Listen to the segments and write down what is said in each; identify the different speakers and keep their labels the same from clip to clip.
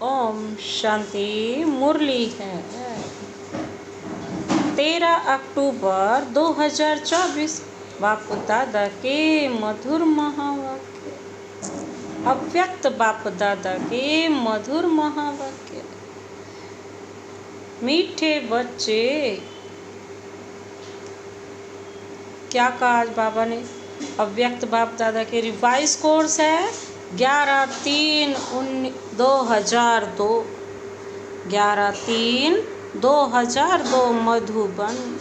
Speaker 1: ओम शांति। मुरली है 13 अक्टूबर 2024। बाप दादा के मधुर महावाक्य। अव्यक्त बाप दादा के मधुर महावाक्य। मीठे बच्चे, क्या कहा आज बाबा ने? अव्यक्त बाप दादा के रिवाइज कोर्स है 11/3/2002 11/3/2002 मधुबन।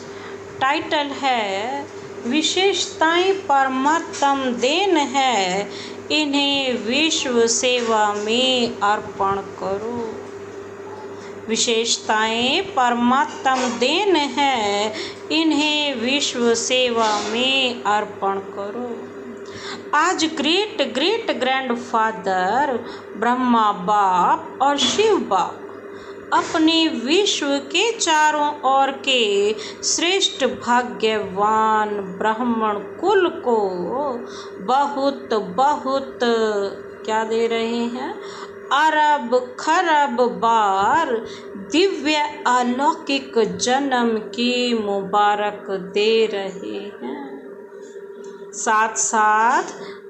Speaker 1: टाइटल है विशेषताएं परमात्म देन है, इन्हें विश्व सेवा में अर्पण करो। विशेषताएं परमात्म देन है, इन्हें विश्व सेवा में अर्पण करो। आज ग्रेट ग्रेट ग्रैंडफादर ब्रह्मा बाप और शिव बाप अपने विश्व के चारों ओर के श्रेष्ठ भाग्यवान ब्राह्मण कुल को बहुत बहुत क्या दे रहे हैं? अरब खरब बार दिव्य अलौकिक जन्म की मुबारक दे रहे हैं। साथ साथ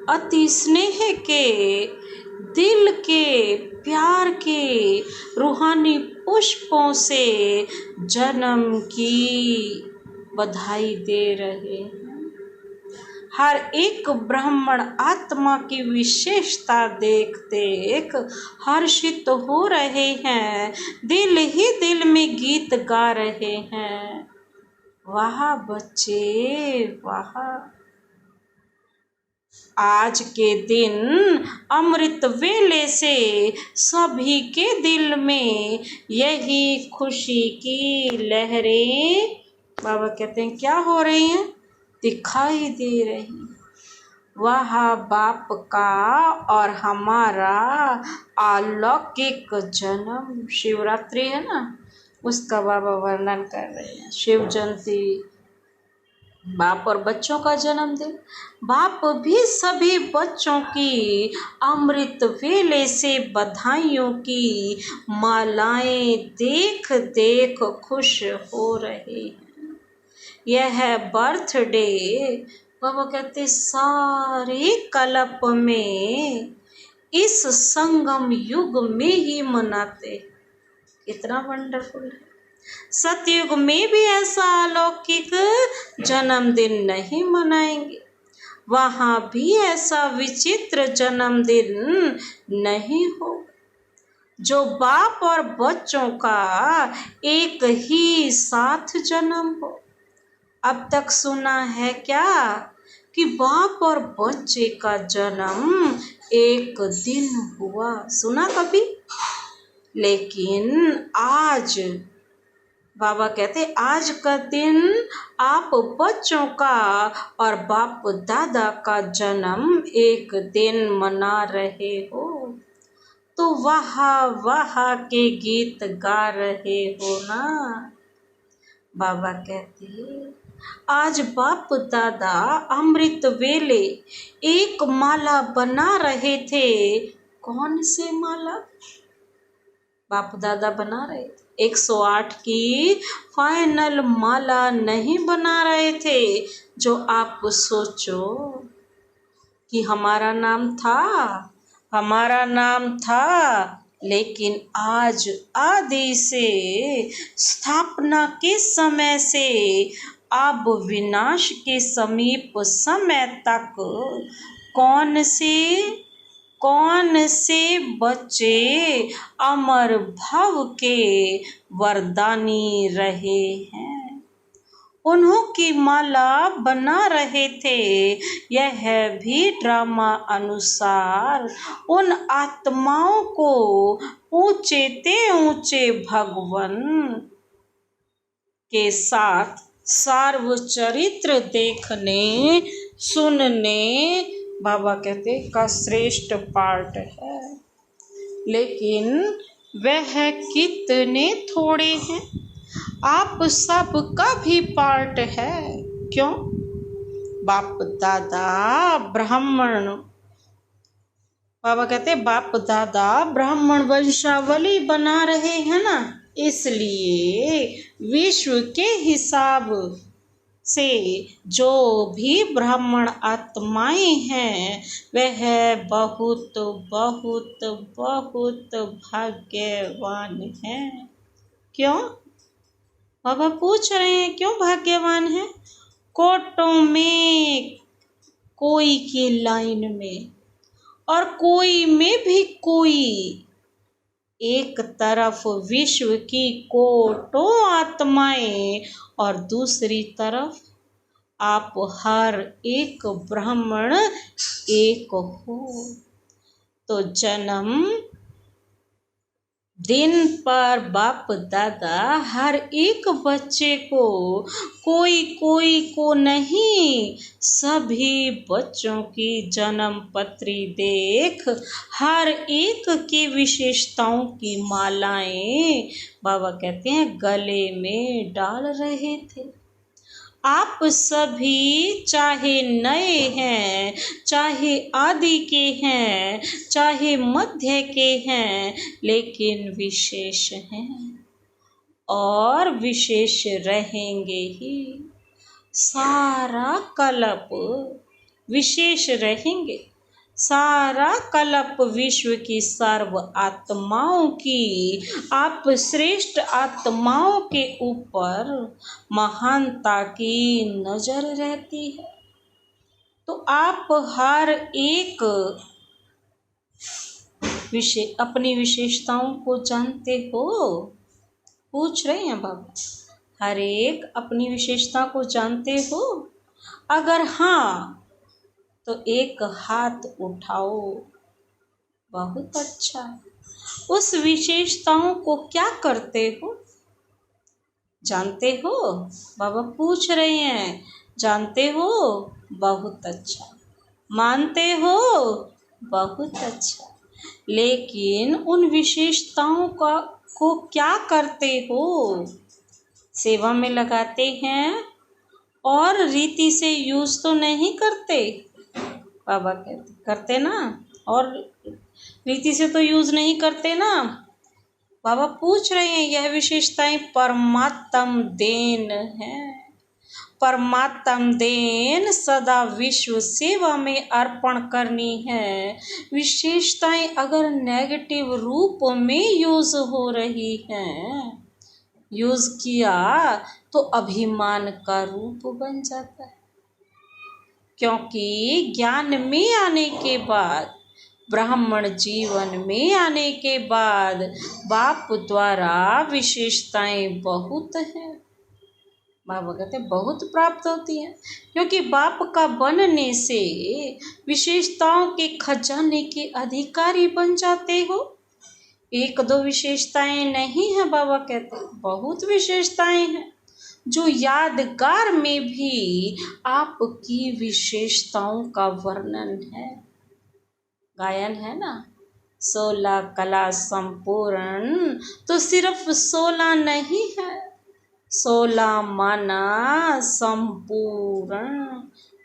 Speaker 1: अति स्नेह के, दिल के, प्यार के रूहानी पुष्पों से जन्म की बधाई दे रहे हैं। हर एक ब्राह्मण आत्मा की विशेषता देख देख हर्षित हो रहे हैं, दिल ही दिल में गीत गा रहे हैं। वाह बच्चे वाह। आज के दिन अमृत वेले से सभी के दिल में यही खुशी की लहरें, बाबा कहते हैं, क्या हो रही हैं? दिखाई दे रही। वह बाप का और हमारा अलौकिक जन्म, शिवरात्रि है ना, उसका बाबा वर्णन कर रहे हैं। शिव जयंती, बाप और बच्चों का जन्मदिन। बाप भी सभी बच्चों की अमृत वेले से बधाइयों की मालाएं देख देख खुश हो रहे हैं। यह बर्थडे बाबा कहते सारे कल्प में इस संगम युग में ही मनाते। कितना वंडरफुल है। सतयुग में भी ऐसा अलौकिक जन्मदिन नहीं मनाएंगे, वहाँ भी ऐसा विचित्र जन्मदिन नहीं हो जो बाप और बच्चों का एक ही साथ जन्म हो। अब तक सुना है क्या कि बाप और बच्चे का जन्म एक दिन हुआ? सुना कभी? लेकिन आज बाबा कहते आज का दिन आप बच्चों का और बाप दादा का जन्म एक दिन मना रहे हो, तो वाह वाह के गीत गा रहे हो ना। बाबा कहते आज बाप दादा अमृत वेले एक माला बना रहे थे। कौन से माला बाप दादा बना रहे थे? 108 की फाइनल माला नहीं बना रहे थे। जो आप सोचो कि हमारा नाम था, लेकिन आज आदि से स्थापना के समय से अब विनाश के समीप समय तक कौन से बच्चे अमर भव के वरदानी रहे हैं, उन्हों की माला बना रहे थे। यह भी ड्रामा अनुसार उन आत्माओं को ऊंचे ते ऊंचे भगवान के साथ सार्वचरित्र देखने सुनने, बाबा कहते का श्रेष्ठ पार्ट है। लेकिन वह कितने थोड़े हैं। आप सब का भी पार्ट है। क्यों? बाप दादा ब्राह्मण बाबा कहते बाप दादा ब्राह्मण वंशावली बना रहे हैं ना, इसलिए विश्व के हिसाब से जो भी ब्राह्मण आत्माएं हैं वह बहुत बहुत बहुत भाग्यवान हैं। क्यों? बाबा पूछ रहे हैं क्यों भाग्यवान हैं? कोटों में कोई की लाइन में और कोई में भी कोई, एक तरफ विश्व की कोटों आत्माएं और दूसरी तरफ आप हर एक ब्राह्मण एक हो। तो जन्म दिन पर बाप दादा हर एक बच्चे को, कोई कोई को नहीं, सभी बच्चों की जन्म पत्री देख हर एक की विशेषताओं की मालाएं बाबा कहते हैं गले में डाल रहे थे। आप सभी चाहे नए हैं, चाहे आदि के हैं, चाहे मध्य के हैं, लेकिन विशेष हैं और विशेष रहेंगे ही। सारा कल्प विशेष रहेंगे। सारा कल्प विश्व की सर्व आत्माओं की, आप श्रेष्ठ आत्माओं के ऊपर महानता की नजर रहती है। तो आप हर एक अपनी विशेषताओं को जानते हो? पूछ रहे हैं बाबा, हर एक अपनी विशेषता को जानते हो? अगर हाँ तो एक हाथ उठाओ। बहुत अच्छा। उस विशेषताओं को क्या करते हो? जानते हो? बाबा पूछ रहे हैं, जानते हो? बहुत अच्छा। मानते हो? बहुत अच्छा। लेकिन उन विशेषताओं को क्या करते हो? सेवा में लगाते हैं और रीति से यूज तो नहीं करते। बाबा कहते करते ना, और रीति से तो यूज नहीं करते ना। बाबा पूछ रहे हैं यह विशेषताएं परमात्म देन है। परमात्म देन सदा विश्व सेवा में अर्पण करनी है। विशेषताएं अगर नेगेटिव रूप में यूज हो रही हैं, यूज किया तो अभिमान का रूप बन जाता है। क्योंकि ज्ञान में आने के बाद, ब्राह्मण जीवन में आने के बाद बाप द्वारा विशेषताएं बहुत हैं। बाबा कहते बहुत प्राप्त होती हैं, क्योंकि बाप का बनने से विशेषताओं के खजाने के अधिकारी बन जाते हो। एक दो विशेषताएं नहीं है, बाबा कहते बहुत विशेषताएं हैं जो यादगार में भी आपकी विशेषताओं का वर्णन है। गायन है ना, 16 कला संपूर्ण, तो सिर्फ 16 नहीं है, 16 माना संपूर्ण।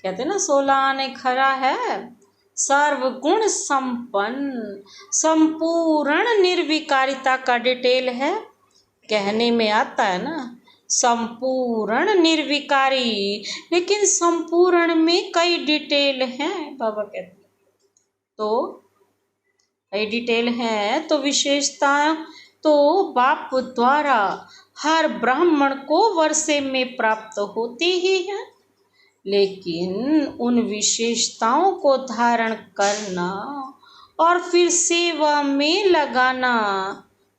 Speaker 1: कहते ना 16 आने खरा है, सर्वगुण संपन्न, संपूर्ण निर्विकारिता का डिटेल है। कहने में आता है ना संपूर्ण निर्विकारी, लेकिन संपूर्ण में कई डिटेल हैं। बाबा कहते तो कई डिटेल हैं, तो विशेषता तो बाप द्वारा हर ब्राह्मण को वर्षे में प्राप्त होती ही है, लेकिन उन विशेषताओं को धारण करना और फिर सेवा में लगाना,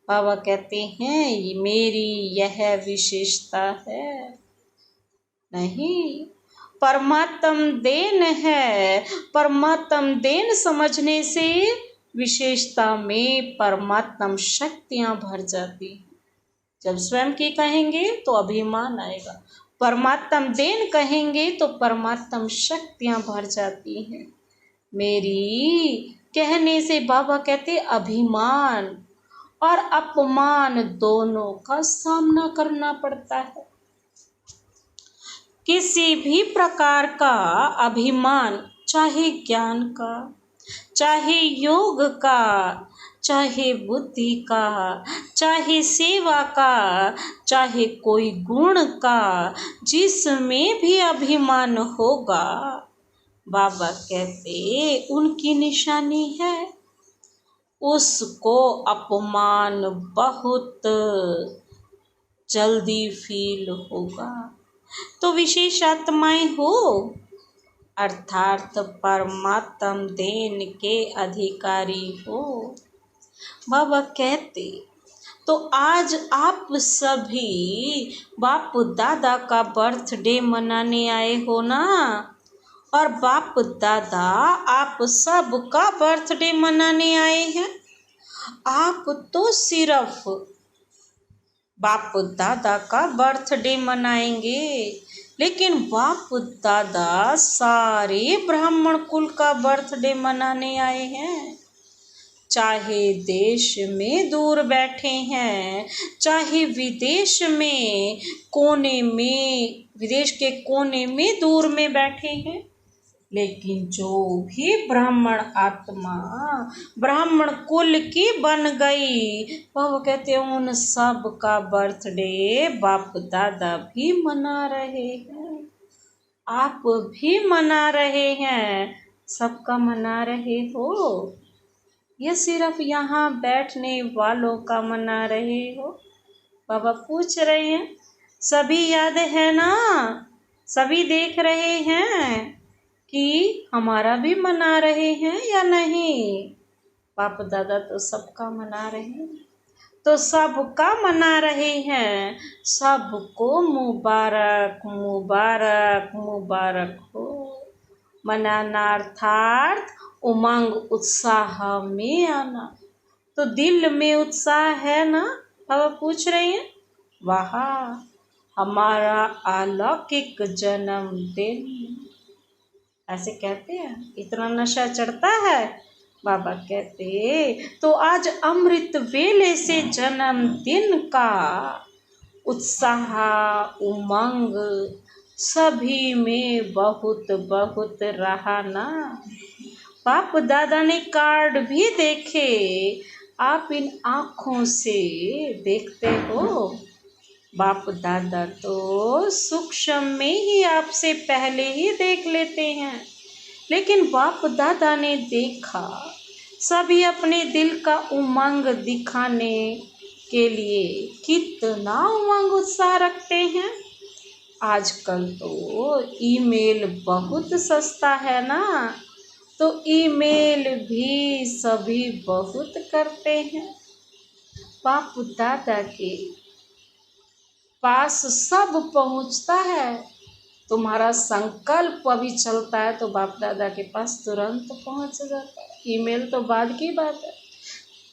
Speaker 1: बाबा कहते हैं मेरी यह विशेषता है। नहीं, परमात्म देन है। परमात्म देन समझने से विशेषता में परमात्म शक्तियां भर जाती हैं। जब स्वयं की कहेंगे तो अभिमान आएगा, परमात्म देन कहेंगे तो परमात्म शक्तियां भर जाती हैं। मेरी कहने से बाबा कहते अभिमान और अपमान दोनों का सामना करना पड़ता है। किसी भी प्रकार का अभिमान, चाहे ज्ञान का, चाहे योग का, चाहे बुद्धि का, चाहे सेवा का, चाहे कोई गुण का, जिसमें भी अभिमान होगा, बाबा कहते उनकी निशानी है, उसको अपमान बहुत जल्दी फील होगा। तो विशेष आत्माएं हो अर्थात परमात्म देन के अधिकारी हो। बाबा कहते तो आज आप सभी बाप दादा का बर्थडे मनाने आए हो ना, और बाप दादा आप सबका बर्थडे मनाने आए हैं। आप तो सिर्फ बाप दादा का बर्थडे मनाएंगे, लेकिन बाप दादा सारे ब्राह्मण कुल का बर्थडे मनाने आए हैं। चाहे देश में दूर बैठे हैं, चाहे विदेश के कोने में दूर में बैठे हैं, लेकिन जो भी ब्राह्मण आत्मा ब्राह्मण कुल की बन गई, वह कहते हैं उन सब का बर्थडे बाप दादा भी मना रहे हैं, आप भी मना रहे हैं, सबका मना रहे हो, ये सिर्फ यहाँ बैठने वालों का मना रहे हो। बाबा पूछ रहे हैं सभी याद है ना, सभी देख रहे हैं कि हमारा भी मना रहे हैं या नहीं। बाप दादा तो सबका मना रहे हैं, तो सबका मना रहे हैं, सबको मुबारक मुबारक मुबारक हो। मनाना अर्थात उमंग उत्साह में आना, तो दिल में उत्साह है ना। बाबा पूछ रहे हैं वाह हमारा अलौकिक जन्मदिन, ऐसे कहते हैं, इतना नशा चढ़ता है। बाबा कहते तो आज अमृत वेले से जन्मदिन का उत्साह उमंग सभी में बहुत बहुत रहा ना। बाप दादा ने कार्ड भी देखे, आप इन आँखों से देखते हो। बाप दादा तो सूक्ष्म में ही आपसे पहले ही देख लेते हैं, लेकिन बाप दादा ने देखा सभी अपने दिल का उमंग दिखाने के लिए कितना उमंग उत्साह रखते हैं। आजकल तो ईमेल बहुत सस्ता है ना, तो ईमेल भी सभी बहुत करते हैं। बाप दादा के पास सब पहुंचता है, तुम्हारा संकल्प अभी चलता है तो बाप दादा के पास तुरंत पहुंच जाता है। ईमेल तो बाद की बात है।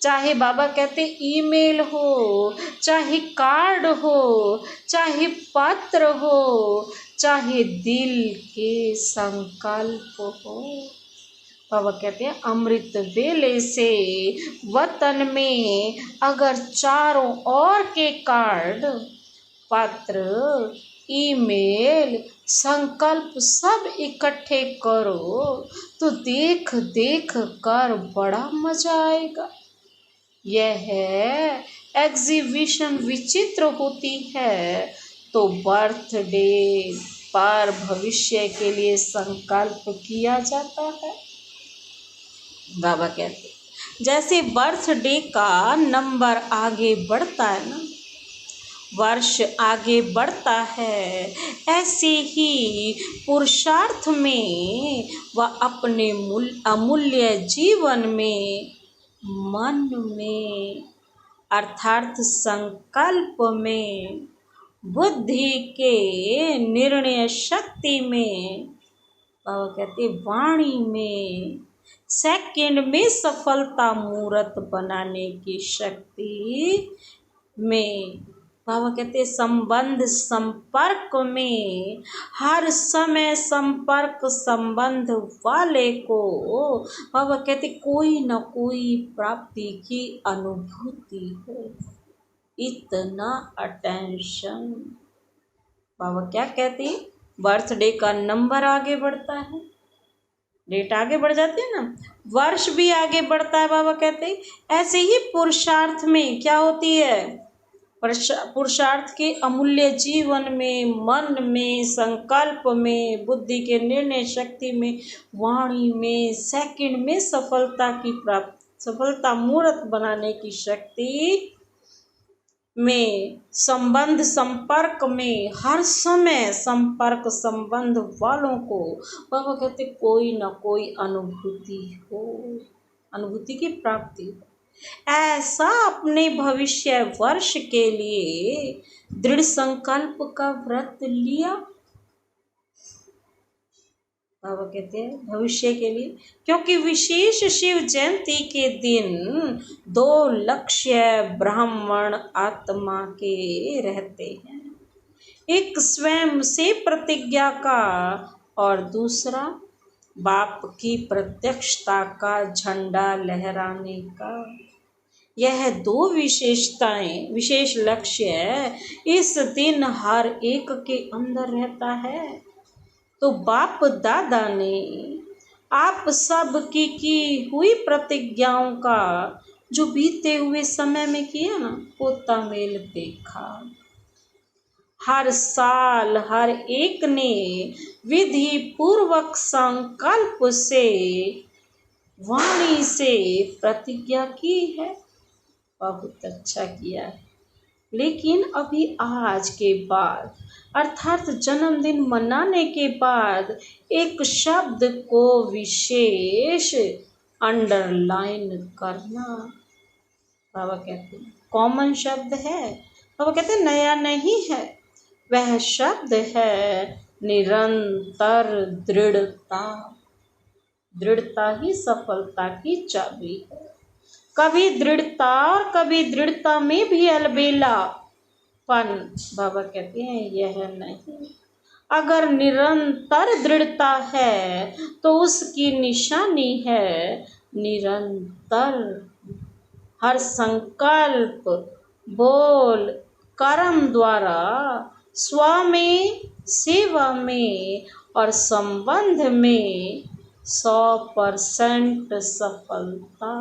Speaker 1: चाहे बाबा कहते ईमेल हो, चाहे कार्ड हो, चाहे पत्र हो, चाहे दिल के संकल्प हो। बाबा कहते हैं अमृत वेले से वतन में अगर चारों ओर के कार्ड, पत्र, ईमेल, संकल्प सब इकट्ठे करो तो देख देख कर बड़ा मजा आएगा। यह एग्जीबिशन विचित्र होती है, तो बर्थडे पर भविष्य के लिए संकल्प किया जाता है। बाबा कहते जैसे बर्थडे का नंबर आगे बढ़ता है ना, वर्ष आगे बढ़ता है, ऐसे ही पुरुषार्थ में व अपने अमूल्य जीवन में, मन में अर्थात संकल्प में, बुद्धि के निर्णय शक्ति में, बाबा कहते वाणी में, सेकंड में सफलता मूर्त बनाने की शक्ति में, बाबा कहते संबंध संपर्क में, हर समय संपर्क संबंध वाले को बाबा कहते कोई न कोई प्राप्ति की अनुभूति हो, इतना अटेंशन। बाबा क्या कहते बर्थडे का नंबर आगे बढ़ता है, डेट आगे बढ़ जाती है ना, वर्ष भी आगे बढ़ता है। बाबा कहते हैं ऐसे ही पुरुषार्थ में क्या होती है, पुरुषार्थ के अमूल्य जीवन में, मन में, संकल्प में, बुद्धि के निर्णय शक्ति में, वाणी में, सेकंड में सफलता की प्राप्ति, सफलता मूर्त बनाने की शक्ति में, संबंध संपर्क में, हर समय संपर्क संबंध वालों को बाबा कहते कोई ना कोई अनुभूति हो, अनुभूति की प्राप्ति हो। ऐसा अपने भविष्य वर्ष के लिए दृढ़ संकल्प का व्रत लिया। बाबा कहते हैं भविष्य के लिए, क्योंकि विशेष शिव जयंती के दिन दो लक्ष्य ब्राह्मण आत्मा के रहते हैं, एक स्वयं से प्रतिज्ञा का और दूसरा बाप की प्रत्यक्षता का झंडा लहराने का। यह दो विशेषताएं, विशेष लक्ष्य इस दिन हर एक के अंदर रहता है। तो बाप दादा ने आप सब की हुई प्रतिज्ञाओं का जो बीते हुए समय में किया ना, वो तामेल देखा। हर साल हर एक ने विधि पूर्वक संकल्प से, वाणी से प्रतिज्ञा की है, बहुत अच्छा किया है। लेकिन अभी आज के बाद अर्थात जन्मदिन मनाने के बाद एक शब्द को विशेष अंडरलाइन करना, बाबा कहते हैं कॉमन शब्द है। बाबा कहते हैं नया नहीं है, वह शब्द है निरंतर दृढ़ता। दृढ़ता ही सफलता की चाबी है। कभी दृढ़ता और कभी दृढ़ता में भी अलबेलापन, बाबा कहते हैं यह नहीं। अगर निरंतर दृढ़ता है तो उसकी निशानी है निरंतर। हर संकल्प, बोल, कर्म द्वारा स्व में, सेवा में और संबंध में 100% सफलता।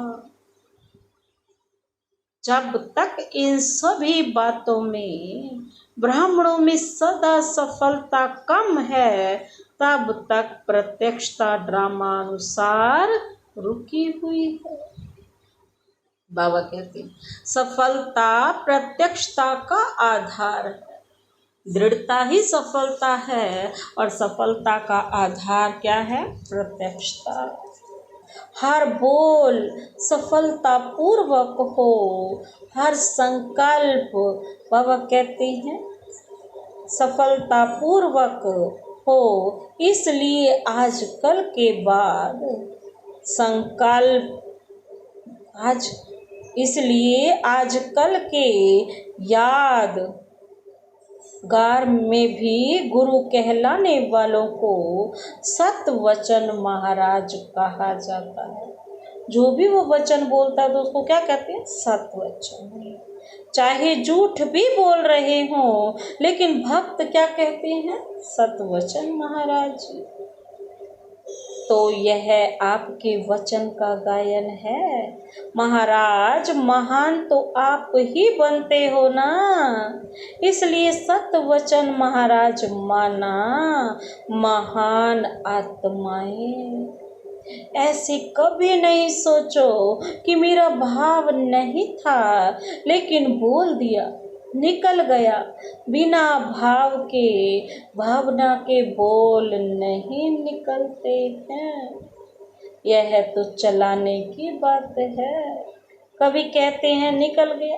Speaker 1: जब तक इन सभी बातों में ब्राह्मणों में सदा सफलता कम है, तब तक प्रत्यक्षता ड्रामानुसार रुकी हुई है। बाबा कहते हैं सफलता प्रत्यक्षता का आधार है। दृढ़ता ही सफलता है और सफलता का आधार क्या है, प्रत्यक्षता। हर बोल सफलता पूर्वक हो, हर संकल्प बाबा कहते हैं सफलता पूर्वक हो। इसलिए आजकल के बाद संकल्प, इसलिए आजकल के यादगार में भी गुरु कहलाने वालों को सतवचन महाराज कहा जाता है। जो भी वो वचन बोलता है तो उसको क्या कहते हैं, सतवचन। चाहे झूठ भी बोल रहे हों, लेकिन भक्त क्या कहते हैं, सतवचन महाराज। तो यह आपके वचन का गायन है। महाराज महान तो आप ही बनते हो ना, इसलिए सतवचन महाराज माना महान आत्माएं। ऐसे कभी नहीं सोचो कि मेरा भाव नहीं था लेकिन बोल दिया, निकल गया। बिना भाव के, भावना के बोल नहीं निकलते हैं। यह तो चलाने की बात है। कभी कहते हैं निकल गया,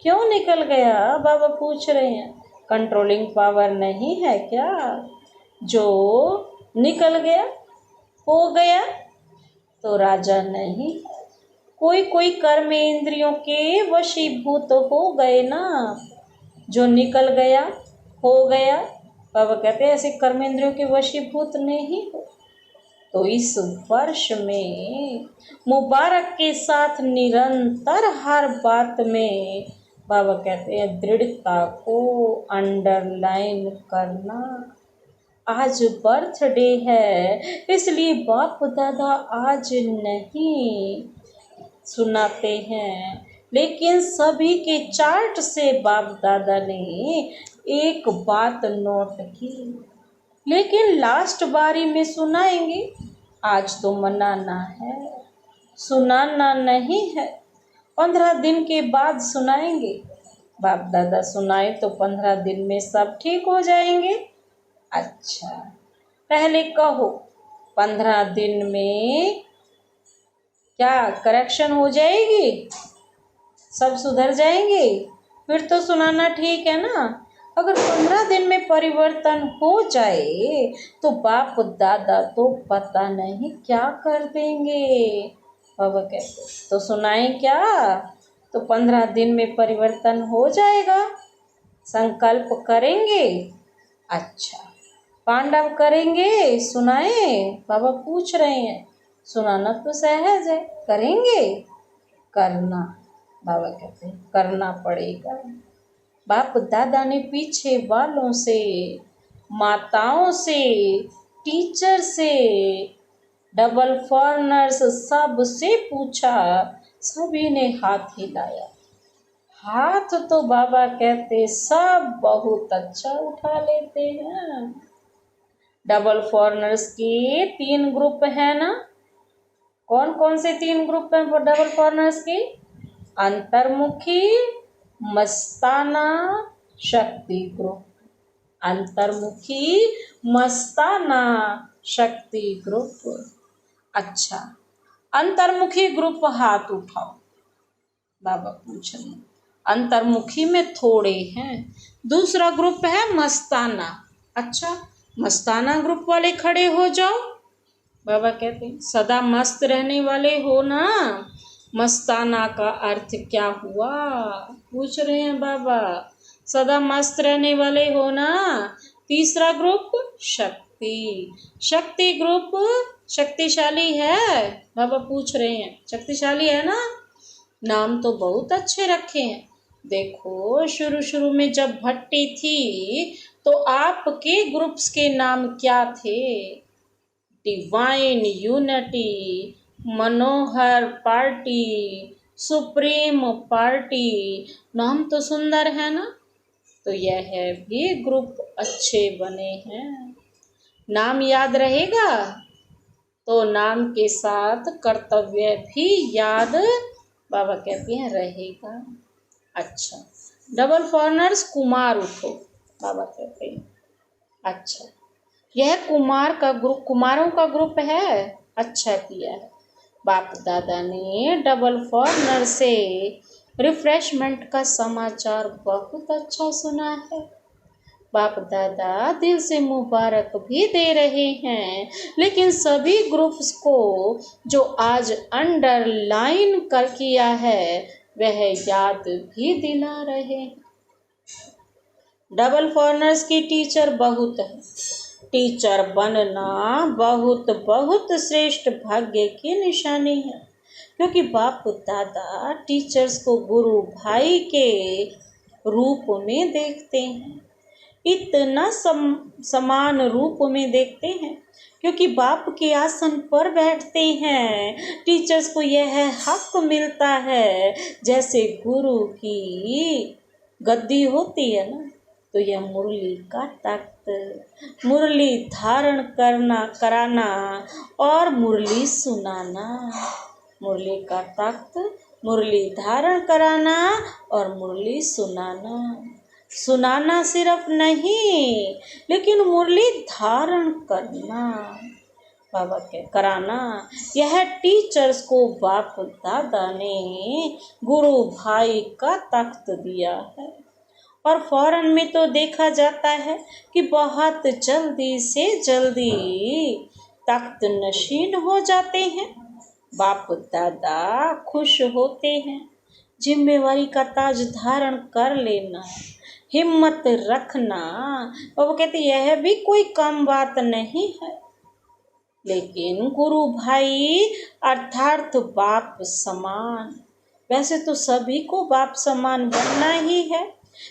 Speaker 1: क्यों निकल गया, बाबा पूछ रहे हैं। कंट्रोलिंग पावर नहीं है क्या, जो निकल गया, हो गया तो राजा नहीं। कोई कोई कर्म इंद्रियों के वशीभूत हो गए ना, जो निकल गया, हो गया। बाबा कहते हैं ऐसे कर्म इंद्रियों के वशीभूत नहीं हो। तो इस वर्ष में मुबारक के साथ निरंतर हर बात में बाबा कहते हैं दृढ़ता को अंडरलाइन करना। आज बर्थडे है इसलिए बाप दादा आज नहीं सुनाते हैं, लेकिन सभी के चार्ट से बाप दादा ने एक बात नोट की, लेकिन लास्ट बारी में सुनाएंगे, आज तो मनाना है, सुनाना नहीं है, 15 दिन के बाद सुनाएंगे। बाप दादा सुनाए तो 15 दिन में सब ठीक हो जाएंगे। अच्छा, पहले कहो 15 दिन में क्या करेक्शन हो जाएगी, सब सुधर जाएंगे, फिर तो सुनाना ठीक है ना। अगर 15 दिन में परिवर्तन हो जाए तो बाप दादा तो पता नहीं क्या कर देंगे। बाबा कहते तो सुनाएं क्या, तो 15 दिन में परिवर्तन हो जाएगा, संकल्प करेंगे। अच्छा, पांडव करेंगे, सुनाएं, बाबा पूछ रहे हैं, सुनाना तो सहज है, करेंगे, करना, बाबा कहते हैं करना पड़ेगा। बाप दादा ने पीछे वालों से, माताओं से, टीचर से, डबल फॉरनर्स सब से पूछा, सभी ने हाथ हिलाया। हाथ तो बाबा कहते सब बहुत अच्छा उठा लेते हैं। डबल फॉरनर्स के 3 ग्रुप है ना, कौन कौन से 3 ग्रुप हैं डबल फॉरनर्स के? अंतर्मुखी, मस्ताना, शक्ति ग्रुप। अंतर्मुखी, मस्ताना, शक्ति ग्रुप। अच्छा, अंतर्मुखी ग्रुप हाथ उठाओ, बाबा पूछ रहे हैं। अंतर्मुखी में थोड़े हैं। दूसरा ग्रुप है मस्ताना। अच्छा, मस्ताना ग्रुप वाले खड़े हो जाओ। बाबा कहते हैं सदा मस्त रहने वाले हो ना। मस्ताना का अर्थ क्या हुआ, पूछ रहे हैं बाबा। सदा मस्त रहने वाले हो ना। तीसरा ग्रुप शक्ति। शक्ति ग्रुप शक्तिशाली है, बाबा पूछ रहे हैं शक्तिशाली है ना। नाम तो बहुत अच्छे रखे हैं। देखो शुरू शुरू में जब भट्टी थी तो आपके ग्रुप्स के नाम क्या थे? डिवाइन यूनिटी, मनोहर पार्टी, सुप्रीम पार्टी। नाम तो सुंदर है ना। तो यह भी ग्रुप अच्छे बने हैं। नाम याद रहेगा तो नाम के साथ कर्तव्य भी याद, बाबा कहते हैं, रहेगा। अच्छा, डबल फॉरनर्स कुमार उठो, बाबा कहते हैं। अच्छा, यह कुमार का ग्रुप, कुमारों का ग्रुप है। अच्छा किया है। बाप दादा ने डबल फॉरनर से रिफ्रेशमेंट का समाचार बहुत अच्छा सुना है। बाप दादा दिल से मुबारक भी दे रहे हैं, लेकिन सभी ग्रुप्स को जो आज अंडरलाइन कर किया है वह याद भी दिला रहे हैं। डबल फॉरनर्स की टीचर बहुत है। टीचर बनना बहुत बहुत श्रेष्ठ भाग्य की निशानी है, क्योंकि बाप दादा टीचर्स को गुरु भाई के रूप में देखते हैं। इतना समान रूप में देखते हैं क्योंकि बाप के आसन पर बैठते हैं। टीचर्स को यह हक मिलता है जैसे गुरु की गद्दी होती है ना, तो यह मुरली का तख्त, मुरली धारण कराना और मुरली सुनाना। मुरली का तख्त, मुरली धारण कराना और मुरली सुनाना। सुनाना सिर्फ नहीं, लेकिन मुरली धारण करना, बाबा के कराना। यह टीचर्स को बाप दादा ने गुरु भाई का तख्त दिया है। और फौरन में तो देखा जाता है कि बहुत जल्दी से जल्दी तख्त नशीन हो जाते हैं। बाप दादा खुश होते हैं। जिम्मेवारी का ताज धारण कर लेना, हिम्मत रखना, और वो कहते यह भी कोई कम बात नहीं है। लेकिन गुरु भाई अर्थात बाप समान, वैसे तो सभी को बाप समान बनना ही है,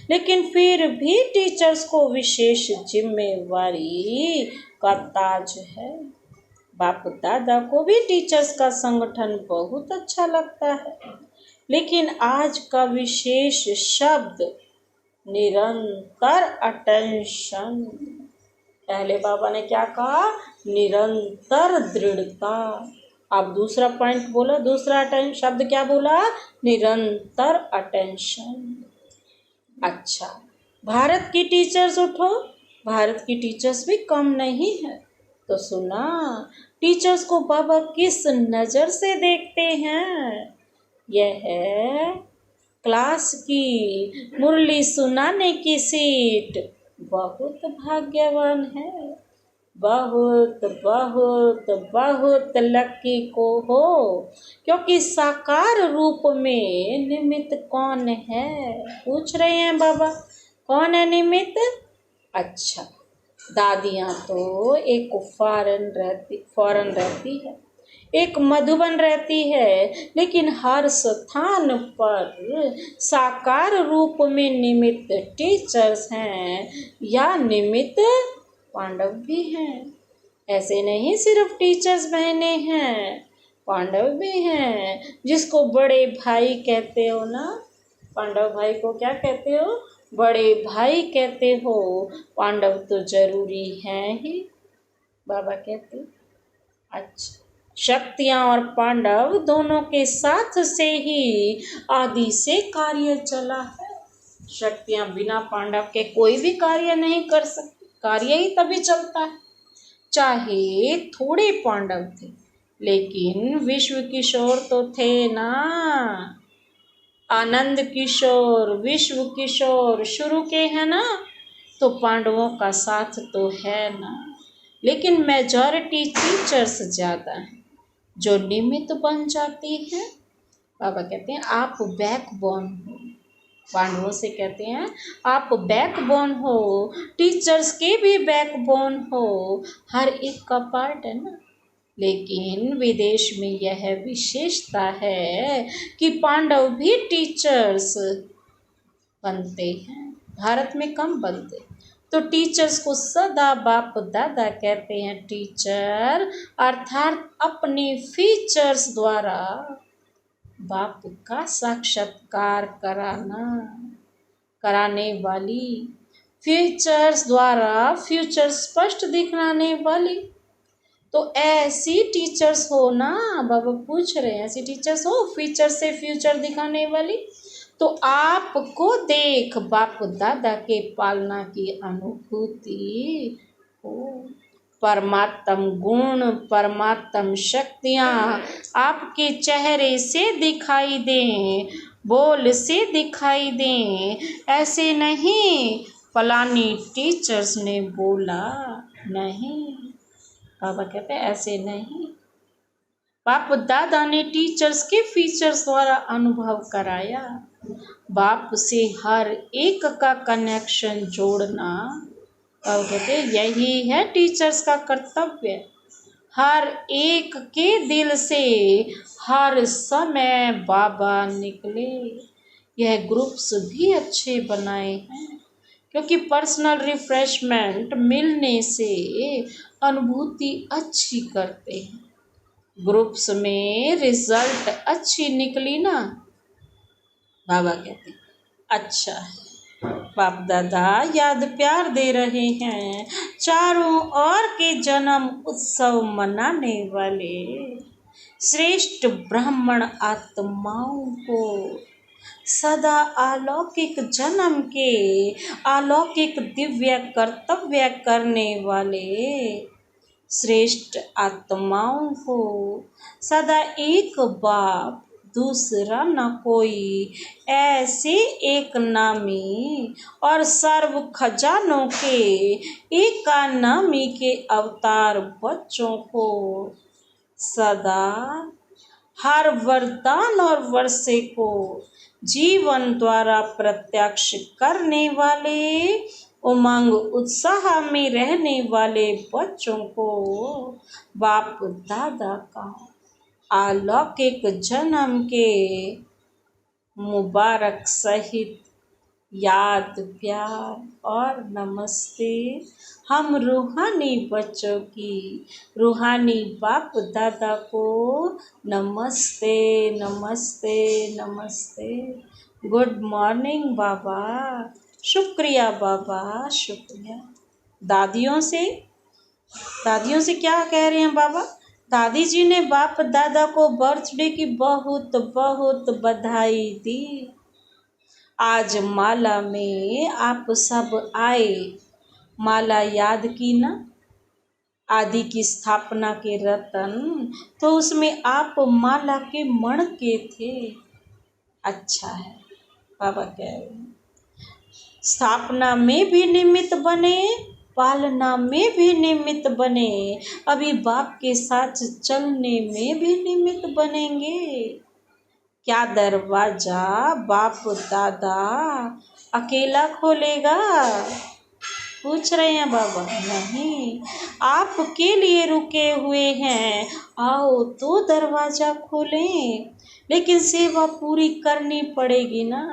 Speaker 1: लेकिन फिर भी टीचर्स को विशेष जिम्मेवारी का ताज है। बाप दादा को भी टीचर्स का संगठन बहुत अच्छा लगता है, लेकिन आज का विशेष शब्द निरंतर अटेंशन। पहले बाबा ने क्या कहा? निरंतर दृढ़ता। अब दूसरा पॉइंट बोला, दूसरा शब्द क्या बोला? निरंतर अटेंशन। अच्छा, भारत की टीचर्स उठो, भारत की टीचर्स भी कम नहीं है। तो सुना, टीचर्स को बाबा किस नज़र से देखते हैं? यह है क्लास की मुरली सुनाने की सीट बहुत भाग्यवान है। बहुत बहुत बहुत लकी को हो, क्योंकि साकार रूप में निमित्त कौन है? पूछ रहे हैं बाबा, कौन है निमित्त? अच्छा, दादियाँ तो एक फॉरेन रहती है, एक मधुबन रहती है, लेकिन हर स्थान पर साकार रूप में निमित्त टीचर्स हैं या निमित्त पांडव भी हैं। ऐसे नहीं सिर्फ टीचर्स बहने हैं, पांडव भी हैं, जिसको बड़े भाई कहते हो ना। पांडव भाई को क्या कहते हो? बड़े भाई कहते हो। पांडव तो जरूरी हैं ही, बाबा कहते। अच्छा, शक्तियाँ और पांडव दोनों के साथ से ही आदि से कार्य चला है। शक्तियाँ बिना पांडव के कोई भी कार्य नहीं कर सकती, कार्य ही तभी चलता है। चाहे थोड़े पांडव थे, लेकिन विश्व किशोर तो थे ना। आनंद किशोर, विश्व किशोर शुरू के हैं ना, तो पांडवों का साथ तो है ना। लेकिन मेजॉरिटी टीचर्स ज़्यादा हैं जो निमित्त बन जाती हैं। बाबा कहते हैं आप बैकबोन हो। पांडवों से कहते हैं आप बैकबोन हो, टीचर्स के भी बैकबोन हो, हर एक का पार्ट है ना। लेकिन विदेश में यह विशेषता है कि पांडव भी टीचर्स बनते हैं, भारत में कम बनते। तो टीचर्स को सदा बाप दादा कहते हैं टीचर, अर्थात अपने फीचर्स द्वारा बाप का साक्षात्कार कराने वाली, फीचर्स द्वारा फ्यूचर स्पष्ट दिखलाने वाली। तो ऐसी टीचर्स हो ना, बाबा पूछ रहे हैं, ऐसी टीचर्स हो फ्यूचर से फ्यूचर दिखाने वाली। तो आपको देख बाप दादा के पालना की अनुभूति हो। परमात्म गुण, परमात्म शक्तियाँ आपके चेहरे से दिखाई दें, बोल से दिखाई दें। ऐसे नहीं फलानी टीचर्स ने बोला, नहीं, बाबा कहते हैं ऐसे नहीं। बाप दादा ने टीचर्स के फीचर्स द्वारा अनुभव कराया। बाप से हर एक का कनेक्शन जोड़ना, बाबा कहते हैं यही है टीचर्स का कर्तव्य। हर एक के दिल से हर समय बाबा निकले। यह ग्रुप्स भी अच्छे बनाए हैं, क्योंकि पर्सनल रिफ्रेशमेंट मिलने से अनुभूति अच्छी करते हैं। ग्रुप्स में रिजल्ट अच्छी निकली ना, बाबा कहते हैं अच्छा है। बाप दादा याद प्यार दे रहे हैं चारों ओर के जन्म उत्सव मनाने वाले श्रेष्ठ ब्राह्मण आत्माओं को, सदा अलौकिक जन्म के अलौकिक दिव्य कर्तव्य करने वाले श्रेष्ठ आत्माओं को, सदा एक बाप दूसरा न कोई, ऐसे एक नामी और सर्व खजानों के एक नामी के अवतार बच्चों को सदा हर वरदान और वर्षे को जीवन द्वारा प्रत्यक्ष करने वाले, उमंग उत्साह में रहने वाले बच्चों को बाप दादा का अलौकिक जन्म के मुबारक सहित याद, प्यार और नमस्ते। हम रूहानी बच्चों की रूहानी बाप दादा को नमस्ते नमस्ते नमस्ते। गुड मॉर्निंग बाबा। शुक्रिया बाबा, शुक्रिया। दादियों से दादियों से क्या कह रहे हैं बाबा? दादी जी ने बाप दादा को बर्थडे की बहुत बहुत बधाई दी। आज माला में आप सब आए, माला याद की ना, आदि की स्थापना के रतन, तो उसमें आप माला के मण के थे। अच्छा है, बाबा कह रहे हैं स्थापना में भी निमित्त बने, पालना में भी निमित्त बने, अभी बाप के साथ चलने में भी निमित्त बनेंगे। क्या दरवाजा बाप दादा अकेला खोलेगा? पूछ रहे हैं बाबा। नहीं, आपके लिए रुके हुए हैं, आओ तो दरवाजा खोलें। लेकिन सेवा पूरी करनी पड़ेगी ना,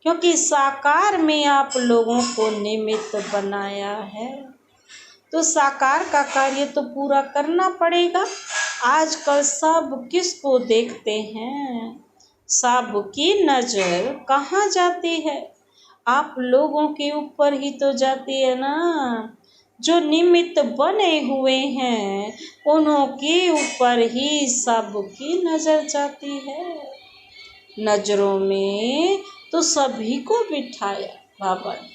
Speaker 1: क्योंकि साकार में आप लोगों को निमित्त बनाया है, तो साकार का कार्य तो पूरा करना पड़ेगा। आजकल सब किसको देखते हैं? सबकी नज़र कहाँ जाती है? आप लोगों के ऊपर ही तो जाती है ना। जो निमित्त बने हुए हैं उन्हों के ऊपर ही सबकी नज़र जाती है। नज़रों में तो सभी को बिठाया बाबा ने,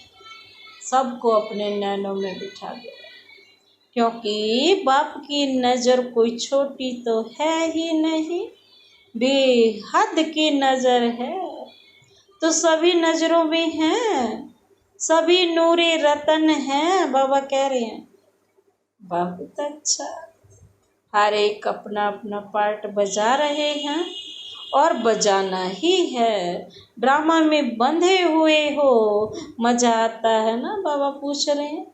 Speaker 1: सबको अपने नैनों में बिठा दिया, क्योंकि बाप की नज़र कोई छोटी तो है ही नहीं, बेहद की नज़र है। तो सभी नज़रों में हैं, सभी नूरे रतन हैं, बाबा कह रहे हैं। बहुत अच्छा, हर एक अपना अपना पार्ट बजा रहे हैं और बजाना ही है। ड्रामा में बंधे हुए हो, मज़ा आता है ना? बाबा पूछ रहे हैं।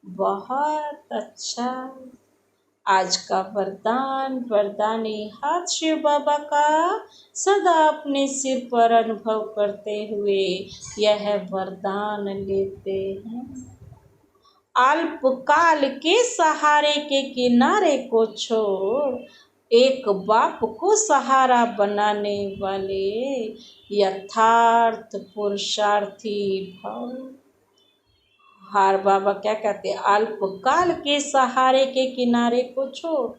Speaker 1: बहुत अच्छा। आज का वरदानी हाथ शिव बाबा का सदा अपने सिर पर अनुभव करते हुए यह वरदान लेते हैं। अल्पकाल के सहारे के किनारे को छोड़ एक बाप को सहारा बनाने वाले यथार्थ पुरुषार्थी भव। हार बाबा क्या कहते हैं? अल्पकाल के सहारे के किनारे को छोड़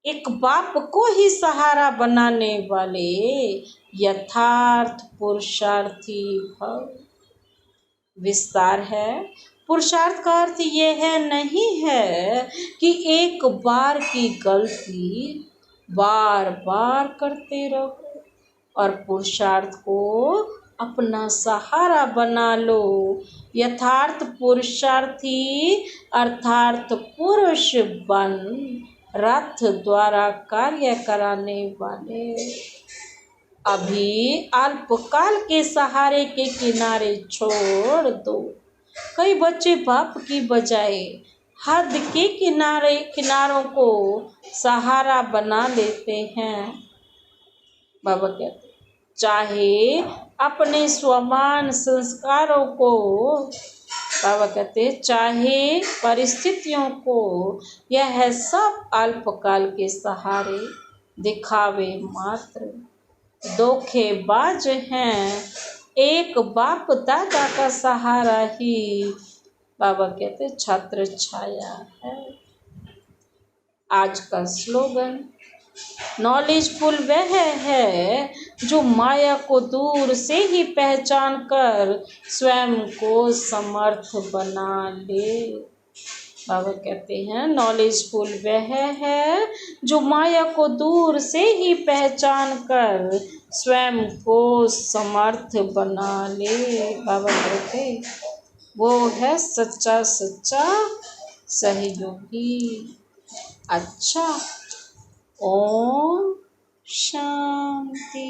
Speaker 1: एक बाप को ही सहारा बनाने वाले यथार्थ पुरुषार्थी भव। विस्तार है। पुरुषार्थ का अर्थ यह नहीं है कि एक बार की गलती बार बार करते रहो और पुरुषार्थ को अपना सहारा बना लो। यथार्थ पुरुषार्थी अर्थात पुरुष बन रथ द्वारा कार्य कराने वाले। अभी अल्पकाल के सहारे के किनारे छोड़ दो। कई बच्चे बाप की बजाय हद के किनारों को सहारा बना लेते हैं। बाबा कहते चाहे अपने स्वमान संस्कारों को, बाबा कहते चाहे परिस्थितियों को, यह सब अल्पकाल के सहारे दिखावे मात्र, धोखेबाज हैं। एक बाप दादा का सहारा ही, बाबा कहते छत्र छाया है। आज का स्लोगन, नॉलेजफुल वह है जो माया को दूर से ही पहचान कर स्वयं को समर्थ बना ले। बाबा कहते हैं नॉलेजफुल वह है जो माया को दूर से ही पहचान कर स्वयं को समर्थ बना ले। बाबा कहते वो है सच्चा सच्चा सहयोगी। अच्छा, ओम शांति।